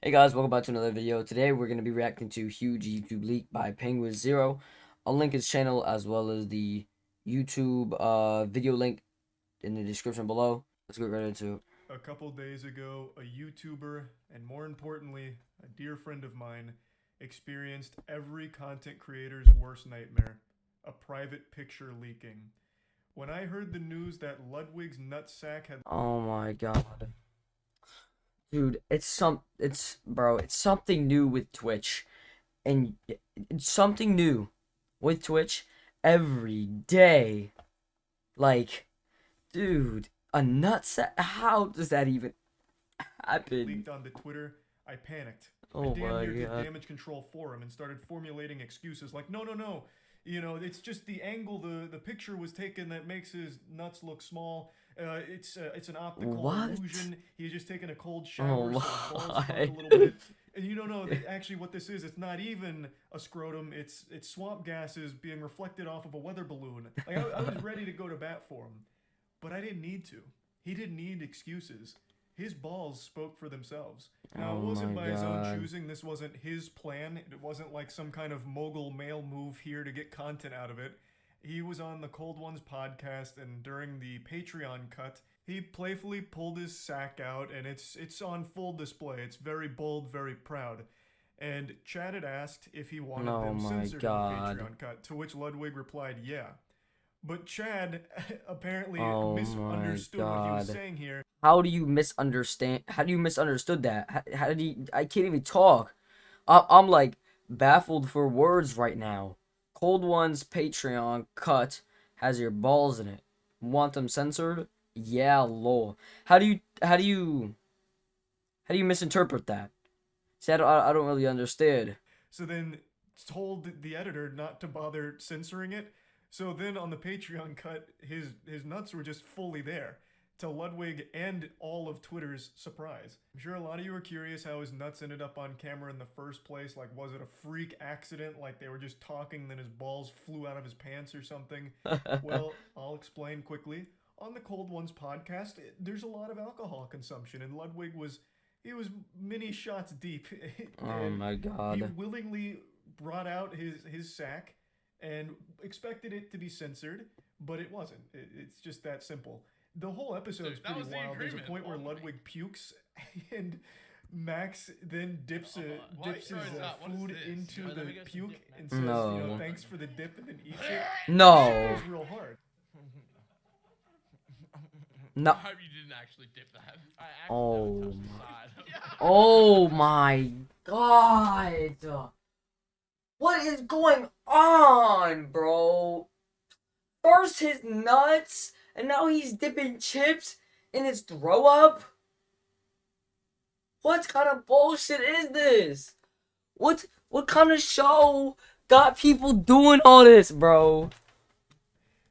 Hey guys, welcome back to another video. Today we're going to be reacting to Huge YouTube Leak by Penguin Zero. I'll link his channel as well as the YouTube video link in the description below. Let's get right into it. A couple days ago, a YouTuber, and more importantly, a dear friend of mine, experienced every content creator's worst nightmare: a private picture leaking. When I heard the news that Ludwig's nutsack had Oh my god. Dude, it's something new with Twitch. And it's something new with Twitch every day. Like, dude, a nutsack. How does that even happen? leaked onto Twitter, I panicked. I Oh damn my near did god. damage control for him and started formulating excuses like, no, no, no. You know, it's just the angle the picture was taken that makes his nuts look small. It's an optical What? illusion. He had just taken a cold Oh shower, so his balls my. shrunk a little bit. And you don't know actually what this is. It's not even a scrotum. It's swamp gases being reflected off of a weather balloon. Like I was ready to go to bat for him, but I didn't need to. He didn't need excuses. His balls spoke for themselves. Now, it Oh wasn't my by his own god. choosing. This wasn't his plan. It wasn't like some kind of mogul male move here to get content out of it. He was on the Cold Ones podcast, and during the Patreon cut, he playfully pulled his sack out, and it's on full display. It's very bold, very proud. And Chad had asked if he wanted Oh them my censored in the god. Patreon cut, to which Ludwig replied, yeah. But Chad apparently Oh my misunderstood what he was god. saying here. How do you misunderstand? How do you misunderstood that? How did he? I can't even talk. I'm like baffled for words right now. Cold One's Patreon cut has your balls in it. Want them censored? Yeah, lol. How do you misinterpret that? See, I don't really understand. So then told the editor not to bother censoring it. So then on the Patreon cut, his nuts were just fully there, to Ludwig and all of Twitter's surprise. I'm sure a lot of you are curious how his nuts ended up on camera in the first place. Like, was it a freak accident? Like they were just talking, then his balls flew out of his pants or something? Well, I'll explain quickly. On the Cold Ones podcast, there's a lot of alcohol consumption, and Ludwig was he was many shots deep, Oh and my he god. willingly brought out his sack and expected it to be censored, but it wasn't. It's just that simple. The whole episode is pretty wild. There's a point where Ludwig pukes, and Max then dips his food into the puke and says, No. thanks for the dip, and then eats it. No. It was real hard. No. I hope you didn't actually dip that. Oh. Yeah. Oh my god. What is going on, bro? First his nuts, and now he's dipping chips in his throw up? What kind of bullshit is this? What kind of show got people doing all this, bro?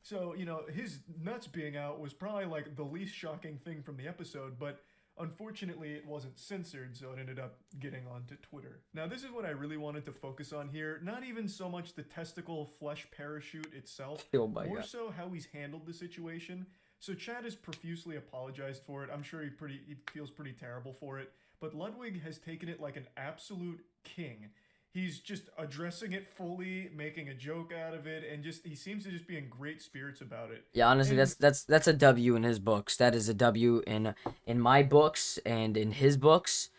So, his nuts being out was probably like the least shocking thing from the episode, but unfortunately it wasn't censored, so it ended up getting onto Twitter. Now, this is what I really wanted to focus on here. Not even so much the testicle flesh parachute itself, Oh my more god. so how he's handled the situation. So Chad has profusely apologized for it. I'm sure he feels pretty terrible for it, but Ludwig has taken it like an absolute king. He's just addressing it fully, making a joke out of it, and he seems to just be in great spirits about it. Yeah, honestly, And that's a W in his books. That is a W in my books and in his books.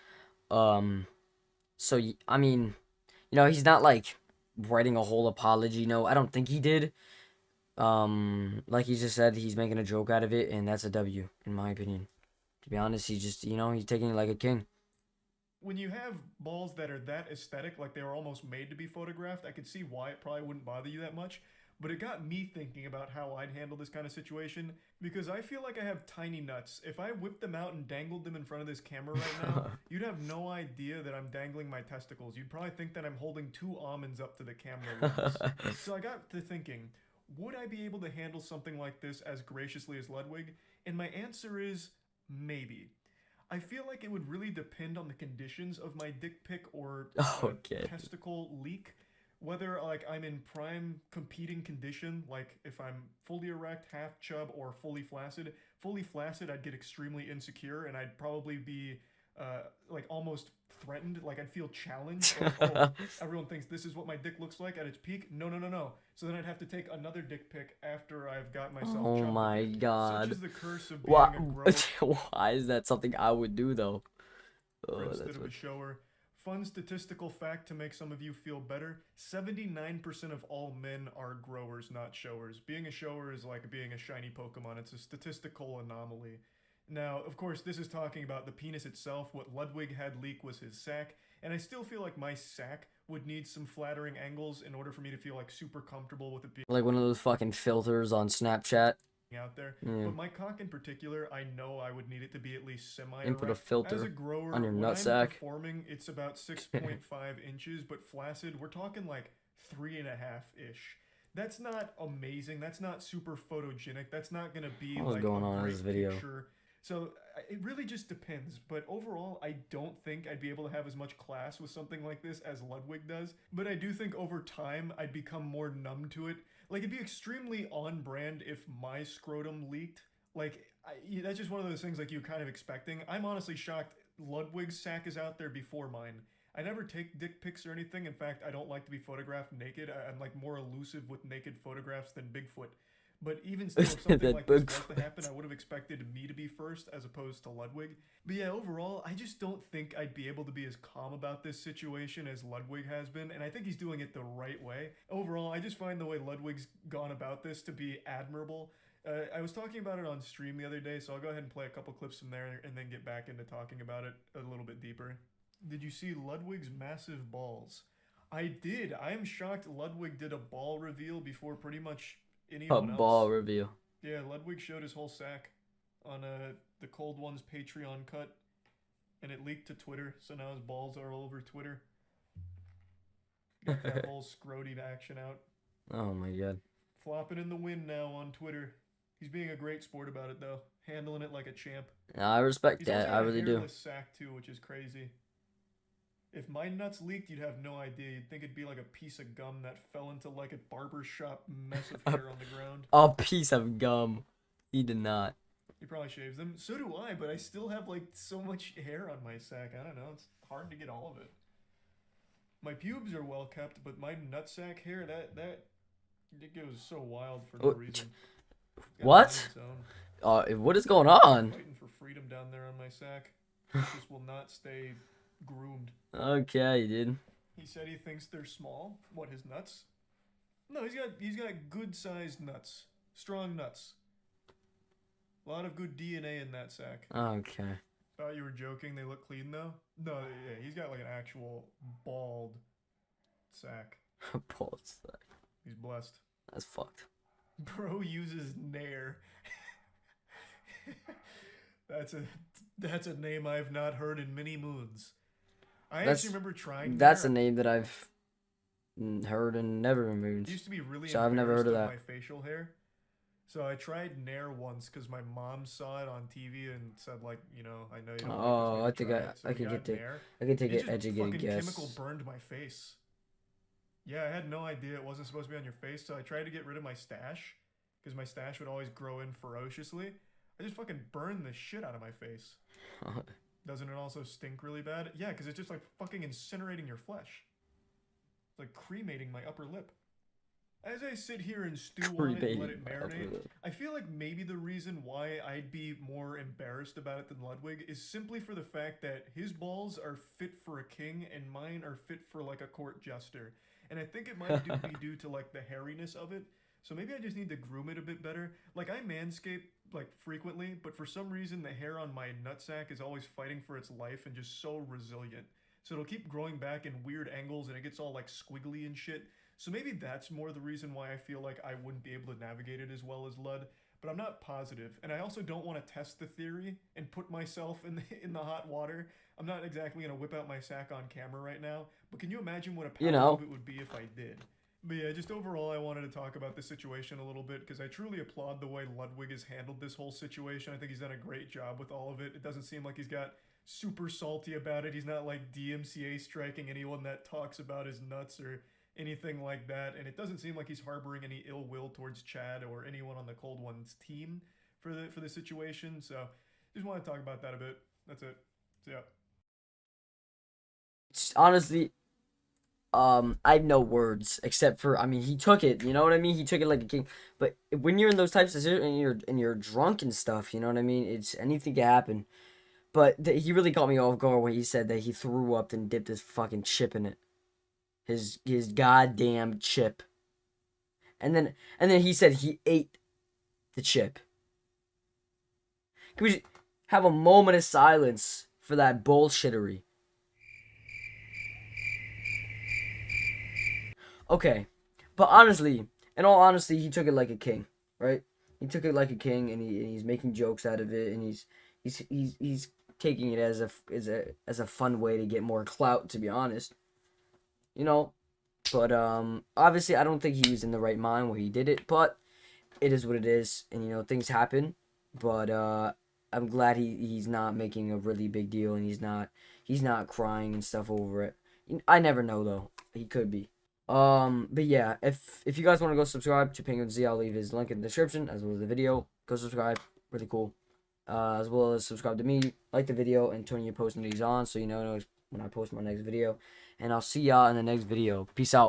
So I mean, he's not like writing a whole apology. No, I don't think he did. Like he just said, he's making a joke out of it, and that's a W in my opinion. To be honest, he's just he's taking it like a king. when you have balls that are that aesthetic, like they were almost made to be photographed, I could see why it probably wouldn't bother you that much. But it got me thinking about how I'd handle this kind of situation, because I feel like I have tiny nuts. If I whipped them out and dangled them in front of this camera right now, you'd have no idea that I'm dangling my testicles. You'd probably think that I'm holding 2 almonds up to the camera lens. So I got to thinking, would I be able to handle something like this as graciously as Ludwig? And my answer is maybe. I feel like it would really depend on the conditions of my dick pic or Okay. testicle leak. Whether like I'm in prime competing condition, like if I'm fully erect, half chub, or fully flaccid. Fully flaccid, I'd get extremely insecure, and I'd probably be like almost threatened. Like I'd feel challenged. Like, oh, everyone thinks this is what my dick looks like at its peak. No, no, no, no. So then I'd have to take another dick pic after I've got myself Oh chubbed a my bit. Such god. is the curse of being Why? a grower Why is that something I would do though? Oh, instead that's of what. a shower. Fun statistical fact to make some of you feel better: 79% of all men are growers, not showers. Being a shower is like being a shiny Pokemon, it's a statistical anomaly. Now, of course, this is talking about the penis itself. What Ludwig had leak was his sack, and I still feel like my sack would need some flattering angles in order for me to feel like super comfortable with it being Like one of those fucking filters on Snapchat. out there. Yeah. But my cock in particular, I know I would need it to be at least semi Input a erect. As a filter grower, on your when I'm nutsack. performing, it's about 6.5 inches, but flaccid, we're talking like 3.5 ish. That's not amazing. That's not super photogenic. That's not gonna be What's like going a on in great this video? picture. So it really just depends. But overall, I don't think I'd be able to have as much class with something like this as Ludwig does. But I do think over time I'd become more numb to it. Like it'd be extremely on brand if my scrotum leaked. Like that's just one of those things like you're kind of expecting. I'm honestly shocked Ludwig's sack is out there before mine. I never take dick pics or anything. In fact, I don't like to be photographed naked. I'm like more elusive with naked photographs than Bigfoot. But even still, if something That like this was Bigfoot. to happen, I would have expected me to be first as opposed to Ludwig. But yeah, overall, I just don't think I'd be able to be as calm about this situation as Ludwig has been, and I think he's doing it the right way. Overall, I just find the way Ludwig's gone about this to be admirable. I was talking about it on stream the other day, so I'll go ahead and play a couple clips from there and then get back into talking about it a little bit deeper. Did you see Ludwig's massive balls? I did. I am shocked Ludwig did a ball reveal before pretty much A anyone ball else. review. Yeah, Ludwig showed his whole sack on the Cold One's Patreon cut, and it leaked to Twitter, so now his balls are all over Twitter. Got that whole scroty action out. Oh my god. Flopping in the wind now on Twitter. He's being a great sport about it, though. Handling it like a champ. I respect He's also that. got I a really do. hairless sack, too, which is crazy. If my nuts leaked, you'd have no idea. You'd think it'd be like a piece of gum that fell into like a barber shop mess of hair on the ground. A piece of gum. He did not. He probably shaves them. So do I, but I still have like so much hair on my sack. I don't know. It's hard to get all of it. My pubes are well kept, but my nutsack hair, it goes so wild for no reason. It's got a What? mind of its own. What is going on? Fighting for freedom down there on my sack. It just will not stay groomed. Okay, dude. He said he thinks they're small. What, his nuts? No, he's got good sized nuts. Strong nuts. A lot of good DNA in that sack. Okay. Thought you were joking. They look clean though. No, yeah, he's got like an actual bald sack. Balls. He's blessed. That's fucked. Bro uses Nair. That's a name I've not heard in many moons. I actually remember trying. That's a Nair. name that I've heard and never It removed. used to be really So I've never heard of embarrassed that. my facial hair. So I tried Nair once because my mom saw it on TV and said like, I know you don't Oh, like this, maybe I try think it. So I we could got get to Nair. I could take It an just educated fucking guess. chemical burned my face. Yeah, I had no idea it wasn't supposed to be on your face, so I tried to get rid of my stash because my stash would always grow in ferociously. I just fucking burned the shit out of my face. Doesn't it also stink really bad? Yeah, because it's just like fucking incinerating your flesh. It's like cremating my upper lip. As I sit here and stew on it and let it marinate, I feel like maybe the reason why I'd be more embarrassed about it than Ludwig is simply for the fact that his balls are fit for a king and mine are fit for like a court jester. And I think it might be due to like the hairiness of it. So maybe I just need to groom it a bit better. Like I manscape like frequently, but for some reason the hair on my nutsack is always fighting for its life and just so resilient. So it'll keep growing back in weird angles and it gets all like squiggly and shit. So maybe that's more the reason why I feel like I wouldn't be able to navigate it as well as Lud, but I'm not positive. And I also don't want to test the theory and put myself in the hot water. I'm not exactly going to whip out my sack on camera right now, but can you imagine what a power move it would be if I did? But yeah, just overall, I wanted to talk about the situation a little bit because I truly applaud the way Ludwig has handled this whole situation. I think he's done a great job with all of it. It doesn't seem like he's got super salty about it. He's not like DMCA striking anyone that talks about his nuts or anything like that. And it doesn't seem like he's harboring any ill will towards Chad or anyone on the Cold One's team for the situation. So just want to talk about that a bit. That's it. So yeah. honestly, I have no words except for, I mean, he took it, you know what I mean? He took it like a king. But when you're in those types of situations and you're drunk and stuff, you know what I mean? It's anything can happen. But he really caught me off guard when he said that he threw up and dipped his fucking chip in it. His goddamn chip. And then he said he ate the chip. Can we have a moment of silence for that bullshittery? Okay, but honestly, in all honesty, he took it like a king, right? He took it like a king, and he's making jokes out of it, and he's taking it as a fun way to get more clout, to be honest, you know. But obviously, I don't think he was in the right mind when he did it, but it is what it is, and things happen. But I'm glad he's not making a really big deal, and he's not crying and stuff over it. I never know though. He could be. But yeah, if you guys want to go subscribe to Penguin Z, I'll leave his link in the description as well as the video. Go subscribe, really cool. As well as subscribe to me, like the video, and turn your post notifications on so you know when I post my next video. And I'll see y'all in the next video. Peace out.